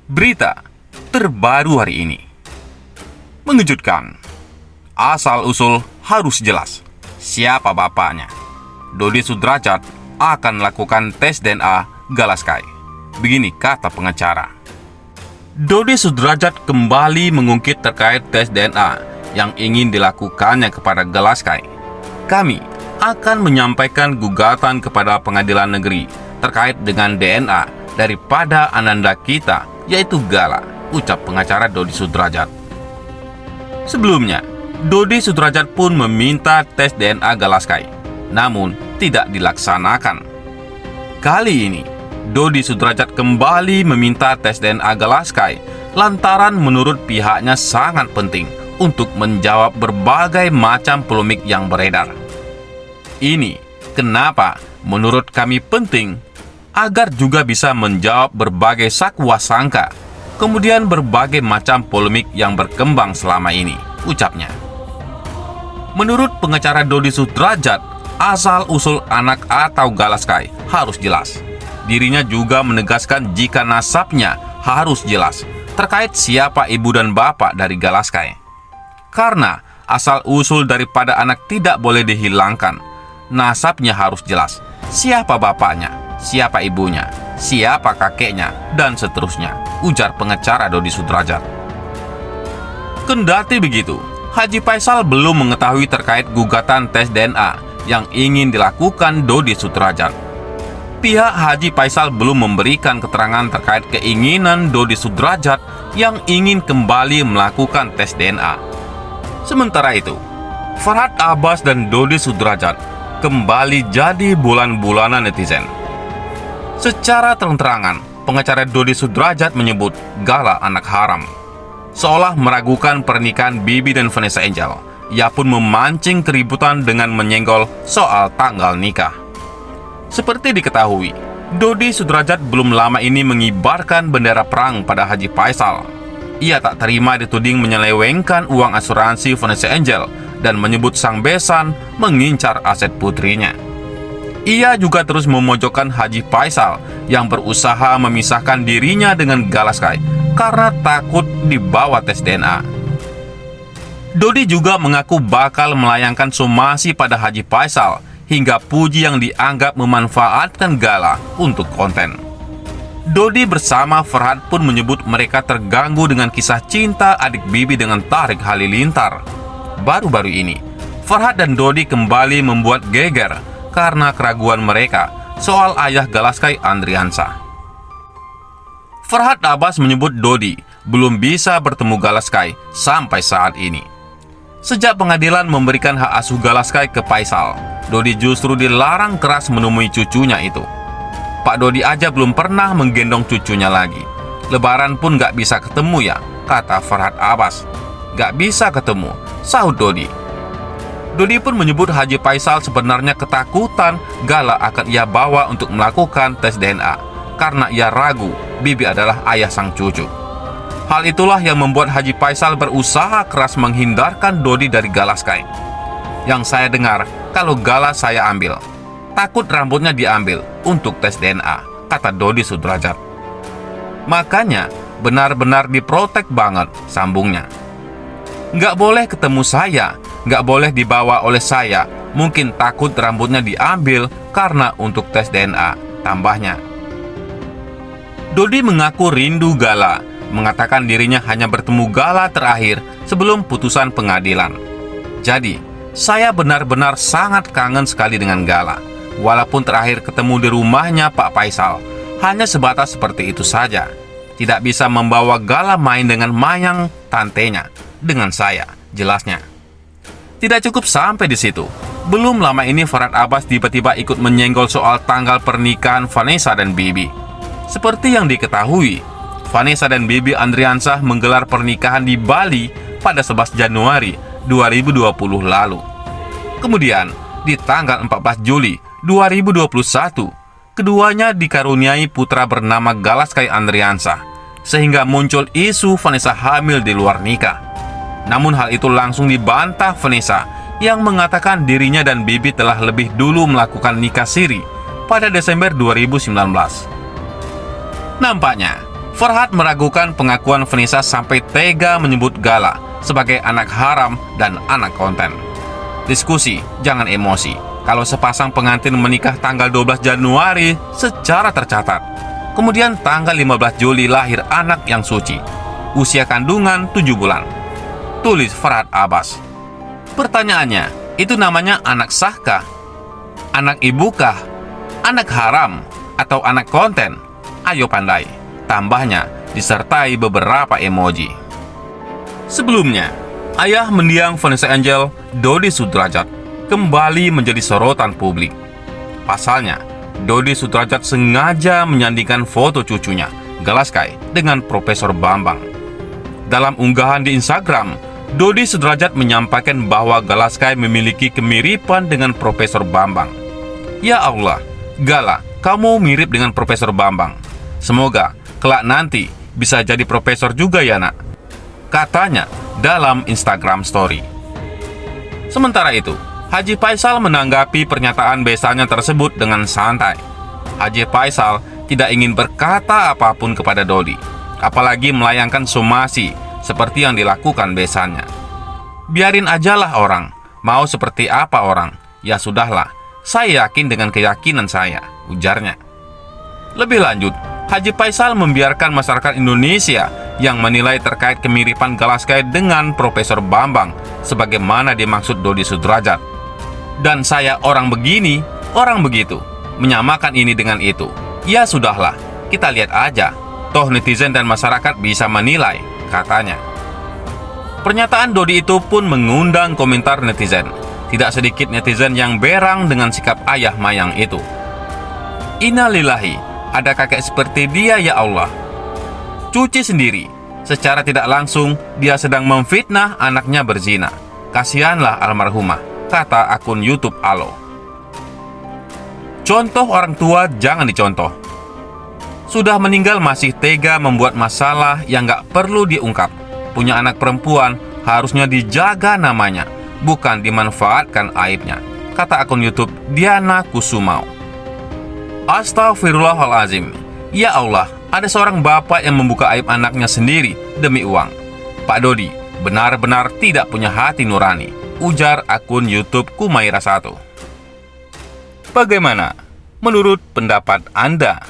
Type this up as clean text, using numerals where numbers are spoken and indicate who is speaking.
Speaker 1: Berita terbaru hari ini mengejutkan. Asal-usul harus jelas. Siapa bapaknya? Dodi Sudrajat akan melakukan tes DNA Galaskai. Begini kata pengacara. Dodi Sudrajat kembali mengungkit terkait tes DNA yang ingin dilakukannya kepada Galaskai. Kami akan menyampaikan gugatan kepada pengadilan negeri terkait dengan DNA daripada ananda kita, yaitu Gala, ucap pengacara Dodi Sudrajat. Sebelumnya, Dodi Sudrajat pun meminta tes DNA Galaskai, namun tidak dilaksanakan. Kali ini, Dodi Sudrajat kembali meminta tes DNA Galaskai lantaran menurut pihaknya sangat penting untuk menjawab berbagai macam polemik yang beredar. Ini kenapa menurut kami penting, agar juga bisa menjawab berbagai sakwa sangka, kemudian berbagai macam polemik yang berkembang selama ini, ucapnya. Menurut pengacara Dodi Sudrajat, asal-usul anak atau Galaskai harus jelas. Dirinya juga menegaskan jika nasabnya harus jelas terkait siapa ibu dan bapak dari Galaskai. Karena asal-usul daripada anak tidak boleh dihilangkan, nasabnya harus jelas. Siapa bapaknya, siapa ibunya, siapa kakeknya, dan seterusnya, ujar pengacara Dodi Sudrajat. Kendati begitu, Haji Faisal belum mengetahui terkait gugatan tes DNA yang ingin dilakukan Dodi Sudrajat. Pihak Haji Faisal belum memberikan keterangan terkait keinginan Dodi Sudrajat yang ingin kembali melakukan tes DNA. Sementara itu, Farhad Abbas dan Dodi Sudrajat kembali jadi bulan-bulanan netizen. Secara terang-terangan, pengacara Dodi Sudrajat menyebut Gala anak haram, seolah meragukan pernikahan Bibi dan Vanessa Angel. Ia pun memancing keributan dengan menyenggol soal tanggal nikah. Seperti diketahui, Dodi Sudrajat belum lama ini mengibarkan bendera perang pada Haji Faisal. Ia tak terima dituding menyelewengkan uang asuransi Vanessa Angel dan menyebut sang besan mengincar aset putrinya. Ia juga terus memojokkan Haji Faisal yang berusaha memisahkan dirinya dengan Galaskai karena takut dibawa tes DNA. Dodi juga mengaku bakal melayangkan somasi pada Haji Faisal hingga puji yang dianggap memanfaatkan Gala untuk konten. Dodi bersama Farhad pun menyebut mereka terganggu dengan kisah cinta adik Bibi dengan Tarik Halilintar. Baru-baru ini, Farhad dan Dodi kembali membuat geger karena keraguan mereka soal ayah Galaskai Andriansah. Farhad Abbas menyebut Dodi belum bisa bertemu Galaskai sampai saat ini. Sejak pengadilan memberikan hak asuh Galaskai ke Faisal, Dodi justru dilarang keras menemui cucunya itu. Pak Dodi aja belum pernah menggendong cucunya lagi. Lebaran pun gak bisa ketemu ya, kata Farhad Abbas. Gak bisa ketemu, sahut Dodi. Dodi pun menyebut Haji Faisal sebenarnya ketakutan Gala akan ia bawa untuk melakukan tes DNA karena ia ragu Bibi adalah ayah sang cucu. Hal itulah yang membuat Haji Faisal berusaha keras menghindarkan Dodi dari Galaskai. Yang saya dengar, kalau Gala saya ambil, takut rambutnya diambil untuk tes DNA, kata Dodi Sudrajat. Makanya benar-benar diprotek banget, sambungnya. Nggak boleh ketemu saya, nggak boleh dibawa oleh saya, mungkin takut rambutnya diambil karena untuk tes DNA, tambahnya. Dodi mengaku rindu Gala, mengatakan dirinya hanya bertemu Gala terakhir sebelum putusan pengadilan. Jadi, saya benar-benar sangat kangen sekali dengan Gala, walaupun terakhir ketemu di rumahnya Pak Faisal, hanya sebatas seperti itu saja. Tidak bisa membawa Gala main dengan Mayang tantenya, dengan saya, jelasnya. Tidak cukup sampai di situ. Belum lama ini Farhad Abbas tiba-tiba ikut menyenggol soal tanggal pernikahan Vanessa dan Bibi. Seperti yang diketahui, Vanessa dan Bibi Andriansah menggelar pernikahan di Bali pada 11 Januari 2020 lalu. Kemudian, di tanggal 14 Juli 2021, keduanya dikaruniai putra bernama Galaskai Andriansah, sehingga muncul isu Vanessa hamil di luar nikah. Namun hal itu langsung dibantah Vanessa yang mengatakan dirinya dan Bibi telah lebih dulu melakukan nikah siri pada Desember 2019. Nampaknya Farhad meragukan pengakuan Vanessa sampai tega menyebut Gala sebagai anak haram dan anak konten. Diskusi, jangan emosi. Kalau sepasang pengantin menikah tanggal 12 Januari secara tercatat, kemudian tanggal 15 Juli lahir anak yang suci, usia kandungan 7 bulan. Tulis Farhad Abbas. Pertanyaannya, itu namanya anak sahkah? Anak ibukah? Anak haram? Atau anak konten? Ayo pandai. Tambahnya disertai beberapa emoji. Sebelumnya, ayah mendiang Vanessa Angel, Dodi Sudrajat, kembali menjadi sorotan publik. Pasalnya, Dodi Sudrajat sengaja menyandingkan foto cucunya, Galaskai, dengan Profesor Bambang. Dalam unggahan di Instagram, Dodi Sudrajat menyampaikan bahwa Galaskai memiliki kemiripan dengan Profesor Bambang. Ya Allah, Gala, kamu mirip dengan Profesor Bambang. Semoga kelak nanti bisa jadi profesor juga ya nak, katanya dalam Instagram story. Sementara itu, Haji Faisal menanggapi pernyataan besannya tersebut dengan santai. Haji Faisal tidak ingin berkata apapun kepada Dodi, apalagi melayangkan somasi seperti yang dilakukan besannya. Biarin ajalah orang, mau seperti apa orang, ya sudahlah, saya yakin dengan keyakinan saya, ujarnya. Lebih lanjut, Haji Faisal membiarkan masyarakat Indonesia yang menilai terkait kemiripan Galaskai dengan Profesor Bambang sebagaimana dimaksud Dodi Sudrajat. Dan saya orang begini, orang begitu, menyamakan ini dengan itu. Ya sudahlah, kita lihat aja, toh netizen dan masyarakat bisa menilai, katanya. Pernyataan Dodi itu pun mengundang komentar netizen. Tidak sedikit netizen yang berang dengan sikap ayah Mayang itu. Innalillahi, ada kakek seperti dia ya Allah. Cuci sendiri. Secara tidak langsung dia sedang memfitnah anaknya berzina. Kasihanlah almarhumah, kata akun YouTube Alo. Contoh orang tua jangan dicontoh. Sudah meninggal masih tega membuat masalah yang gak perlu diungkap. Punya anak perempuan harusnya dijaga namanya, bukan dimanfaatkan aibnya, kata akun YouTube Diana Kusumau. Astaghfirullahalazim. Ya Allah, ada seorang bapak yang membuka aib anaknya sendiri demi uang. Pak Dodi benar-benar tidak punya hati nurani, ujar akun YouTube Kumaira 1. Bagaimana menurut pendapat Anda?